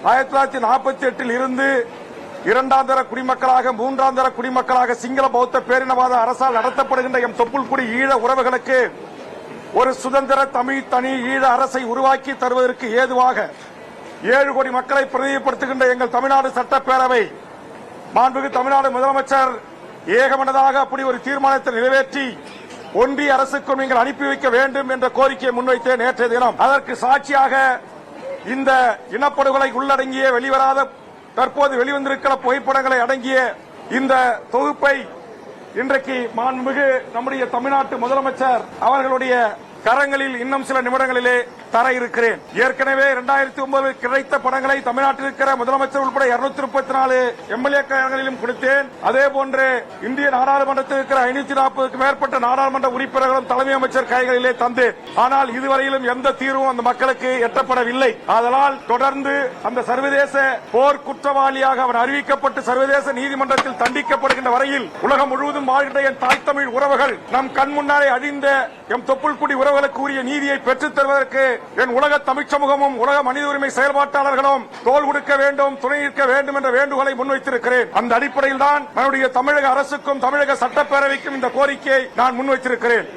1948 இருந்து இரண்டாம் தர குடிமக்களாக மூன்றாம் தர குடிமக்களாக சிங்கள பௌத்த பேரினவாத அரசால் நடத்தப்படுகின்ற எம் தொப்புள்குடி ஈழ உறவுகளுக்கு ஒரு சுதந்திர தமிழ் தனி ஈழ அரசை உருவாக்கி தருவதற்கு ஏதுவாக 7 கோடி மக்களை பிரதிநிதிப்படுத்துகின்ற எங்கள் தமிழ்நாடு சட்டப்பேரவை மாண்புமிகு தமிழ்நாடு முதலமைச்சர் ஏகமனதாக அப்படி ஒரு தீர்மானத்தை நிறைவேற்றி ஒன்றிய அரசுக்கும் நீங்கள் அனுப்பி வைக்க வேண்டும் என்ற கோரிக்கையை முன்வைத்தேன் நேற்றைய தினம். அதற்கு சாட்சியாக இந்த இனப்படுகொலை உள்ளடங்கிய வெளிவராத தற்போது வெளிவந்திருக்கிற புகைப்படங்களை அடங்கிய இந்த தொகுப்பை இன்றைக்கு மாண்புமிகு நம்முடைய தமிழ்நாட்டு முதலமைச்சர் அவர்களுடைய கரங்களில் இன்னும் சில நிமிடங்களிலே தர இருக்கிறேன். ஏற்கனவே 2009 கிடைத்த படங்களை தமிழ்நாட்டில் இருக்கிற முதலமைச்சர் உட்பட 234 எம்எல்ஏ கைகளிலும் கொடுத்தேன். அதே போன்று இந்திய நாடாளுமன்றத்தில் இருக்கிற 540க்கும் மேற்பட்ட நாடாளுமன்ற உறுப்பினர்களும் தலைமை அமைச்சர் கைகளிலே தந்தேன். ஆனால் இதுவரையிலும் எந்த தீர்வும் அந்த மக்களுக்கு எட்டப்படவில்லை. அதனால் தொடர்ந்து அந்த சர்வதேச போர் குற்றவாளியாக அவர் அறிவிக்கப்பட்டு சர்வதேச நீதிமன்றத்தில் தண்டிக்கப்படுகின்ற வரையில் உலகம் முழுவதும் வாழ்கின்ற என் தாய் தமிழ் உறவுகள் நம் கண் முன்னாலே அழிந்த எம் தொப்புள்குடி உறவுகளுக்கு உரிய நீதியை பெற்றுத் தருவதற்கு என் உலக தமிழ் சமூகமும் உலக மனித உரிமை செயல்பாட்டாளர்களும் தோள் கொடுக்க வேண்டும், துணை நிற்க வேண்டும் என்ற வேண்டுகோளை முன்வைத்திருக்கிறேன். அந்த அடிப்படையில் தான் நம்முடைய தமிழக அரசுக்கும் தமிழக சட்டப்பேரவைக்கும் இந்த கோரிக்கையை நான் முன்வைத்திருக்கிறேன்.